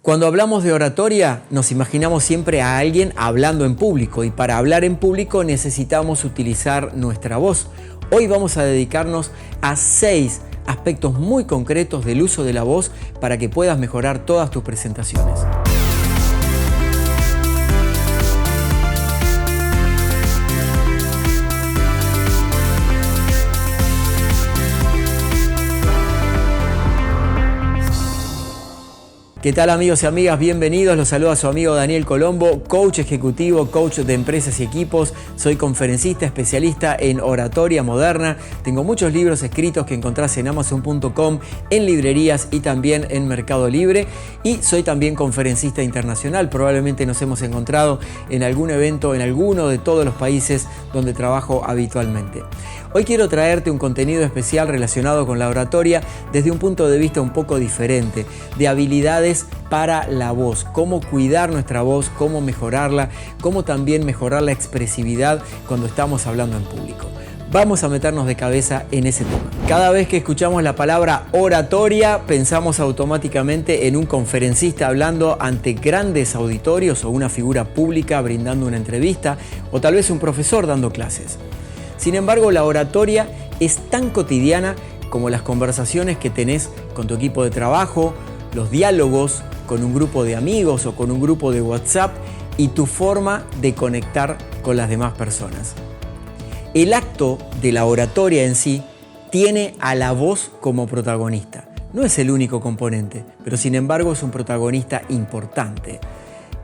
Cuando hablamos de oratoria, nos imaginamos siempre a alguien hablando en público, y para hablar en público necesitamos utilizar nuestra voz. Hoy vamos a dedicarnos a 6 aspectos muy concretos del uso de la voz para que puedas mejorar todas tus presentaciones. ¿Qué tal, amigos y amigas? Bienvenidos. Los saluda su amigo Daniel Colombo, coach ejecutivo, coach de empresas y equipos. Soy conferencista especialista en oratoria moderna. Tengo muchos libros escritos que encontrás en Amazon.com, en librerías y también en Mercado Libre. Y soy también conferencista internacional. Probablemente nos hemos encontrado en algún evento en alguno de todos los países donde trabajo habitualmente. Hoy quiero traerte un contenido especial relacionado con la oratoria desde un punto de vista un poco diferente, de habilidades para la voz, cómo cuidar nuestra voz, cómo mejorarla, cómo también mejorar la expresividad cuando estamos hablando en público. Vamos a meternos de cabeza en ese tema. Cada vez que escuchamos la palabra oratoria, pensamos automáticamente en un conferencista hablando ante grandes auditorios o una figura pública brindando una entrevista o tal vez un profesor dando clases. Sin embargo, la oratoria es tan cotidiana como las conversaciones que tenés con tu equipo de trabajo, los diálogos con un grupo de amigos o con un grupo de WhatsApp y tu forma de conectar con las demás personas. El acto de la oratoria en sí tiene a la voz como protagonista. No es el único componente, pero sin embargo es un protagonista importante.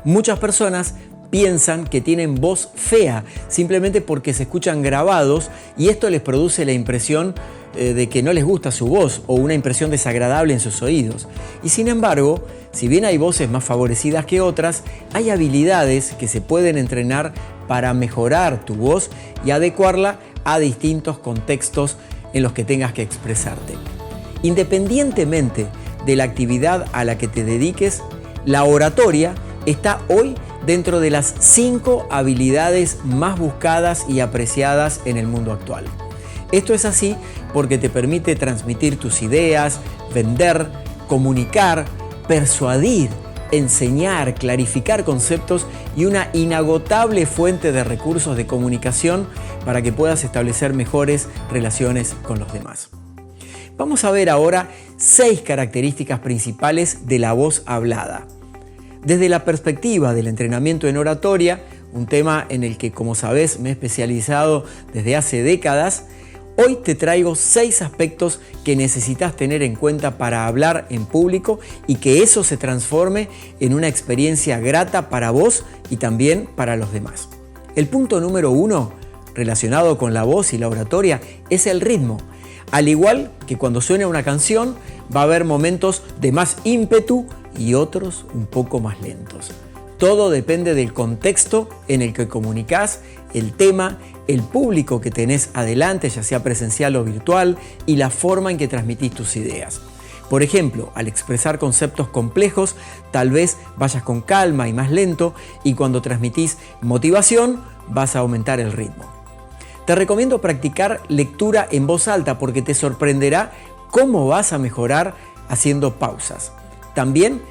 Muchas personas piensan que tienen voz fea simplemente porque se escuchan grabados y esto les produce la impresión de que no les gusta su voz o una impresión desagradable en sus oídos. Y sin embargo, si bien hay voces más favorecidas que otras, hay habilidades que se pueden entrenar para mejorar tu voz y adecuarla a distintos contextos en los que tengas que expresarte. Independientemente de la actividad a la que te dediques, la oratoria está hoy dentro de las 5 habilidades más buscadas y apreciadas en el mundo actual. Esto es así porque te permite transmitir tus ideas, vender, comunicar, persuadir, enseñar, clarificar conceptos y una inagotable fuente de recursos de comunicación para que puedas establecer mejores relaciones con los demás. Vamos a ver ahora 6 características principales de la voz hablada. Desde la perspectiva del entrenamiento en oratoria, un tema en el que, como sabés, me he especializado desde hace décadas, hoy te traigo 6 aspectos que necesitas tener en cuenta para hablar en público y que eso se transforme en una experiencia grata para vos y también para los demás. El punto número 1, relacionado con la voz y la oratoria, es el ritmo. Al igual que cuando suena una canción, va a haber momentos de más ímpetu y otros un poco más lentos. Todo depende del contexto en el que comunicás, el tema, el público que tenés adelante, ya sea presencial o virtual, y la forma en que transmitís tus ideas. Por ejemplo, al expresar conceptos complejos, tal vez vayas con calma y más lento, y cuando transmitís motivación, vas a aumentar el ritmo. Te recomiendo practicar lectura en voz alta porque te sorprenderá cómo vas a mejorar haciendo pausas. También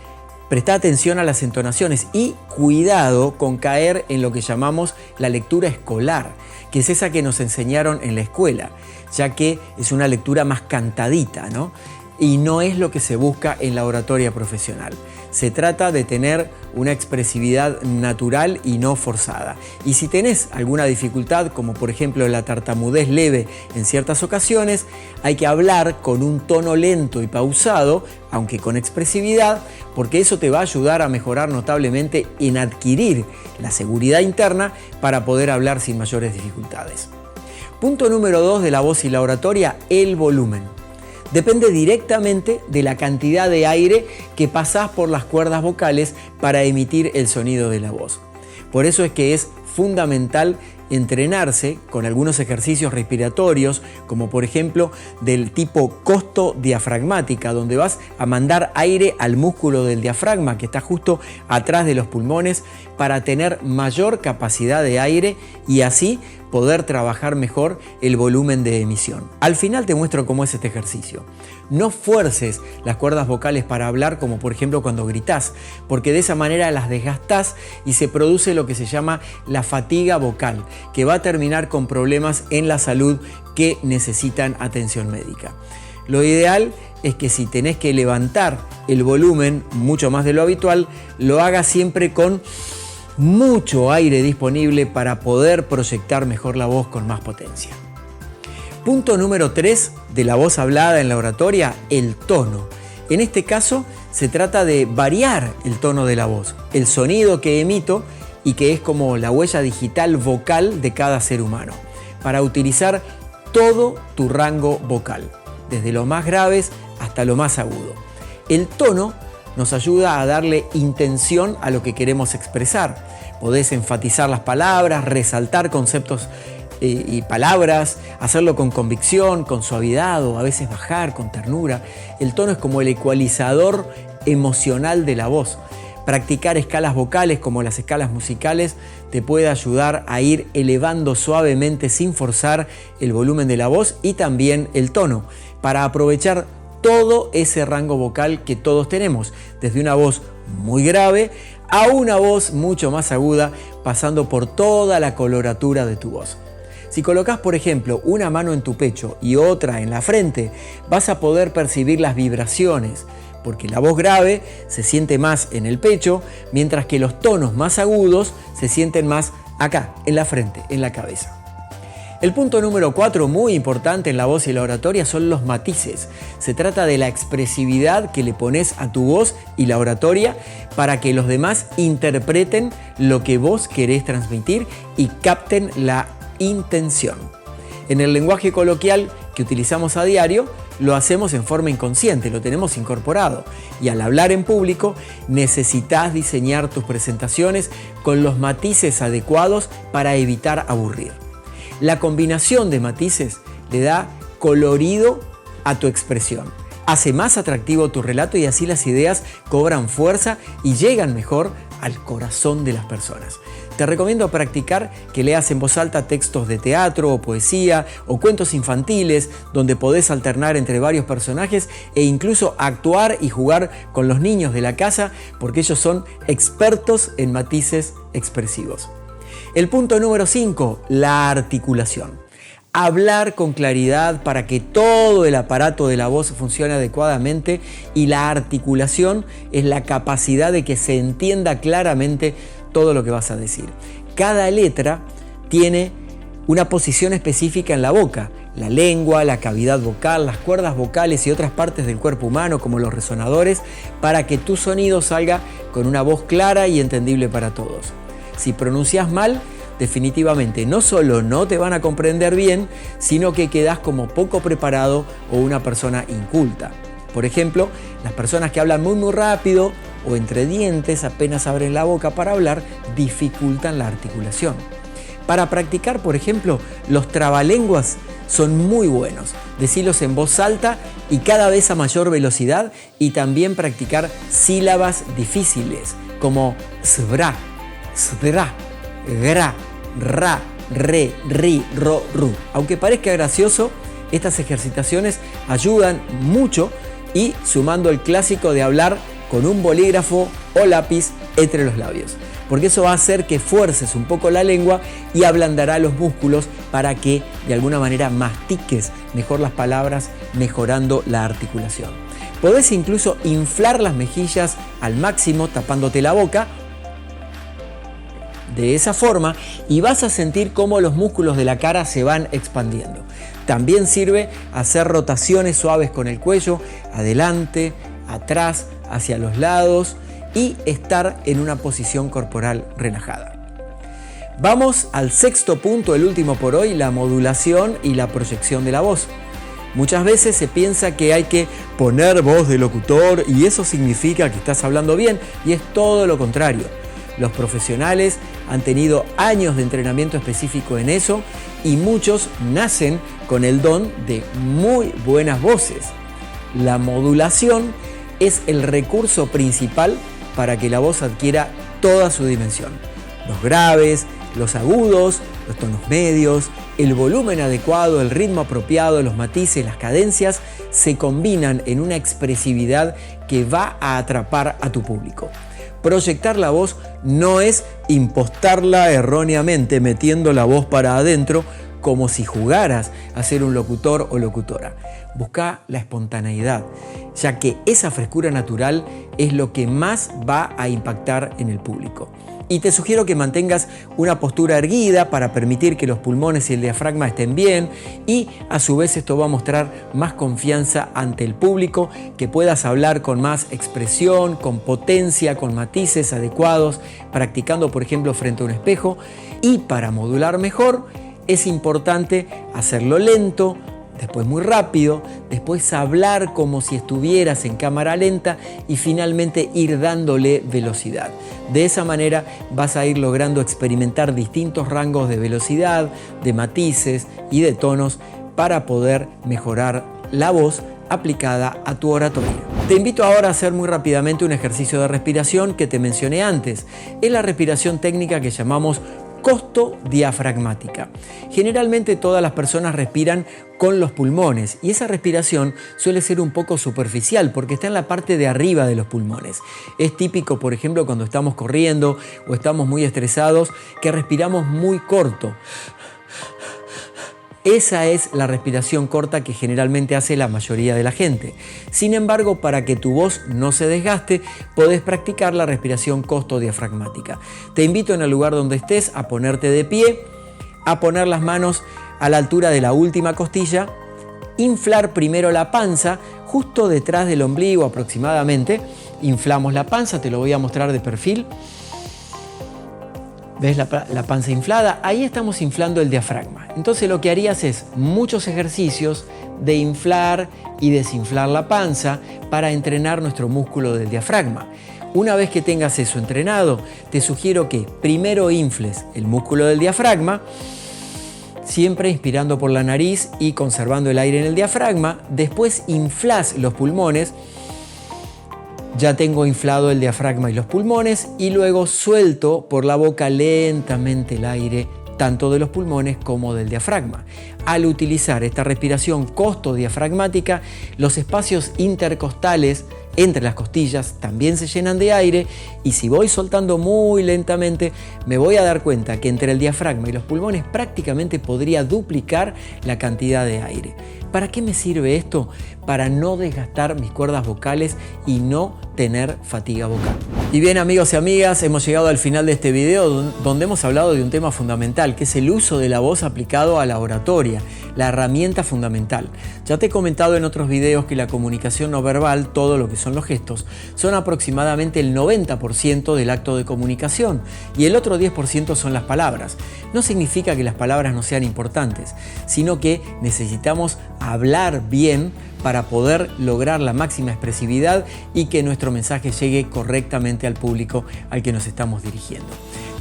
presta atención a las entonaciones y cuidado con caer en lo que llamamos la lectura escolar, que es esa que nos enseñaron en la escuela, ya que es una lectura más cantadita, ¿no? Y no es lo que se busca en la oratoria profesional. Se trata de tener una expresividad natural y no forzada. Y si tenés alguna dificultad, como por ejemplo la tartamudez leve en ciertas ocasiones, hay que hablar con un tono lento y pausado, aunque con expresividad, porque eso te va a ayudar a mejorar notablemente en adquirir la seguridad interna para poder hablar sin mayores dificultades. Punto número 2 de la voz y la oratoria, el volumen. Depende directamente de la cantidad de aire que pasás por las cuerdas vocales para emitir el sonido de la voz. Por eso es que es fundamental entrenarse con algunos ejercicios respiratorios, como por ejemplo del tipo costo-diafragmática, donde vas a mandar aire al músculo del diafragma que está justo atrás de los pulmones para tener mayor capacidad de aire y así poder trabajar mejor el volumen de emisión. Al final te muestro cómo es este ejercicio. No fuerces las cuerdas vocales para hablar, como por ejemplo cuando gritás, porque de esa manera las desgastás y se produce lo que se llama la fatiga vocal, que va a terminar con problemas en la salud que necesitan atención médica. Lo ideal es que si tenés que levantar el volumen mucho más de lo habitual, lo hagas siempre con mucho aire disponible para poder proyectar mejor la voz con más potencia. Punto número 3 de la voz hablada en la oratoria, el tono. En este caso se trata de variar el tono de la voz, el sonido que emito y que es como la huella digital vocal de cada ser humano, para utilizar todo tu rango vocal, desde los más graves hasta lo más agudo. El tono nos ayuda a darle intención a lo que queremos expresar. Podés enfatizar las palabras, resaltar conceptos y palabras, hacerlo con convicción, con suavidad o a veces bajar con ternura. El tono es como el ecualizador emocional de la voz. Practicar escalas vocales como las escalas musicales te puede ayudar a ir elevando suavemente sin forzar el volumen de la voz y también el tono, para aprovechar todo ese rango vocal que todos tenemos, desde una voz muy grave a una voz mucho más aguda, pasando por toda la coloratura de tu voz. Si colocas, por ejemplo, una mano en tu pecho y otra en la frente, vas a poder percibir las vibraciones, porque la voz grave se siente más en el pecho, mientras que los tonos más agudos se sienten más acá, en la frente, en la cabeza. El punto número 4, muy importante en la voz y la oratoria, son los matices. Se trata de la expresividad que le pones a tu voz y la oratoria para que los demás interpreten lo que vos querés transmitir y capten la intención. En el lenguaje coloquial que utilizamos a diario, lo hacemos en forma inconsciente, lo tenemos incorporado. Y al hablar en público, necesitas diseñar tus presentaciones con los matices adecuados para evitar aburrir. La combinación de matices le da colorido a tu expresión, hace más atractivo tu relato y así las ideas cobran fuerza y llegan mejor al corazón de las personas. Te recomiendo practicar que leas en voz alta textos de teatro o poesía o cuentos infantiles donde podés alternar entre varios personajes e incluso actuar y jugar con los niños de la casa porque ellos son expertos en matices expresivos. El punto número 5, la articulación. Hablar con claridad para que todo el aparato de la voz funcione adecuadamente y la articulación es la capacidad de que se entienda claramente todo lo que vas a decir. Cada letra tiene una posición específica en la boca. La lengua, la cavidad vocal, las cuerdas vocales y otras partes del cuerpo humano como los resonadores para que tu sonido salga con una voz clara y entendible para todos. Si pronuncias mal, definitivamente no solo no te van a comprender bien, sino que quedás como poco preparado o una persona inculta. Por ejemplo, las personas que hablan muy rápido o entre dientes apenas abren la boca para hablar, dificultan la articulación. Para practicar, por ejemplo, los trabalenguas son muy buenos. Decilos en voz alta y cada vez a mayor velocidad y también practicar sílabas difíciles como sbra, sdra, gra, ra, re, ri, ro, ru. Aunque parezca gracioso, estas ejercitaciones ayudan mucho y sumando el clásico de hablar con un bolígrafo o lápiz entre los labios, porque eso va a hacer que fuerces un poco la lengua y ablandará los músculos para que de alguna manera mastiques mejor las palabras, mejorando la articulación. Podés incluso inflar las mejillas al máximo tapándote la boca de esa forma y vas a sentir cómo los músculos de la cara se van expandiendo. También sirve hacer rotaciones suaves con el cuello, adelante, atrás, hacia los lados y estar en una posición corporal relajada. Vamos al sexto punto, el último por hoy, la modulación y la proyección de la voz. Muchas veces se piensa que hay que poner voz de locutor y eso significa que estás hablando bien y es todo lo contrario. Los profesionales han tenido años de entrenamiento específico en eso y muchos nacen con el don de muy buenas voces. La modulación es el recurso principal para que la voz adquiera toda su dimensión. Los graves, los agudos, los tonos medios, el volumen adecuado, el ritmo apropiado, los matices, las cadencias, se combinan en una expresividad que va a atrapar a tu público. Proyectar la voz no es impostarla erróneamente metiendo la voz para adentro como si jugaras a ser un locutor o locutora. Busca la espontaneidad, ya que esa frescura natural es lo que más va a impactar en el público. Y te sugiero que mantengas una postura erguida para permitir que los pulmones y el diafragma estén bien, y a su vez esto va a mostrar más confianza ante el público, que puedas hablar con más expresión, con potencia, con matices adecuados, practicando por ejemplo frente a un espejo. Y para modular mejor es importante hacerlo lento, después muy rápido, después hablar como si estuvieras en cámara lenta y finalmente ir dándole velocidad. De esa manera vas a ir logrando experimentar distintos rangos de velocidad, de matices y de tonos para poder mejorar la voz aplicada a tu oratoria. Te invito ahora a hacer muy rápidamente un ejercicio de respiración que te mencioné antes. Es la respiración técnica que llamamos costodiafragmática. Generalmente todas las personas respiran con los pulmones y esa respiración suele ser un poco superficial porque está en la parte de arriba de los pulmones. Es típico, por ejemplo, cuando estamos corriendo o estamos muy estresados, que respiramos muy corto. Esa es la respiración corta que generalmente hace la mayoría de la gente. Sin embargo, para que tu voz no se desgaste, podés practicar la respiración costodiafragmática. Te invito en el lugar donde estés a ponerte de pie, a poner las manos a la altura de la última costilla, inflar primero la panza, justo detrás del ombligo aproximadamente. Inflamos la panza, te lo voy a mostrar de perfil. ¿Ves la panza inflada? Ahí estamos inflando el diafragma. Entonces lo que harías es muchos ejercicios de inflar y desinflar la panza para entrenar nuestro músculo del diafragma. Una vez que tengas eso entrenado, te sugiero que primero infles el músculo del diafragma, siempre inspirando por la nariz y conservando el aire en el diafragma. Después inflas los pulmones. Ya tengo inflado el diafragma y los pulmones y luego suelto por la boca lentamente el aire, tanto de los pulmones como del diafragma. Al utilizar esta respiración costodiafragmática, los espacios intercostales entre las costillas también se llenan de aire, y si voy soltando muy lentamente me voy a dar cuenta que entre el diafragma y los pulmones prácticamente podría duplicar la cantidad de aire. ¿Para qué me sirve esto? Para no desgastar mis cuerdas vocales y no tener fatiga vocal. Y bien, amigos y amigas, hemos llegado al final de este video donde hemos hablado de un tema fundamental, que es el uso de la voz aplicado a la oratoria, la herramienta fundamental. Ya te he comentado en otros videos que la comunicación no verbal, todo lo que son los gestos, son aproximadamente el 90% del acto de comunicación y el otro 10% son las palabras. No significa que las palabras no sean importantes, sino que necesitamos hablar bien para poder lograr la máxima expresividad y que nuestro mensaje llegue correctamente al público al que nos estamos dirigiendo.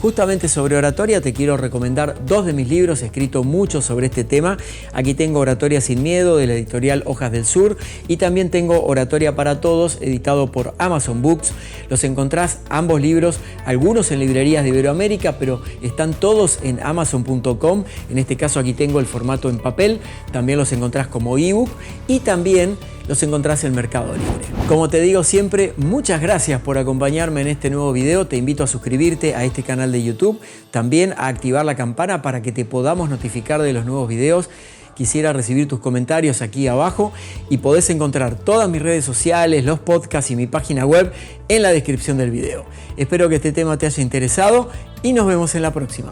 Justamente sobre oratoria te quiero recomendar dos de mis libros, he escrito mucho sobre este tema. Aquí tengo Oratoria sin miedo, de la editorial Hojas del Sur, y también tengo Oratoria para todos, editado por Amazon Books. Los encontrás ambos libros, algunos en librerías de Iberoamérica, pero están todos en amazon.com. En este caso aquí tengo el formato en papel, también los encontrás como ebook y también los encontrás en Mercado Libre. Como te digo siempre, muchas gracias por acompañarme en este nuevo video. Te invito a suscribirte a este canal de YouTube, también a activar la campana para que te podamos notificar de los nuevos videos. Quisiera recibir tus comentarios aquí abajo y podés encontrar todas mis redes sociales, los podcasts y mi página web en la descripción del video. Espero que este tema te haya interesado y nos vemos en la próxima.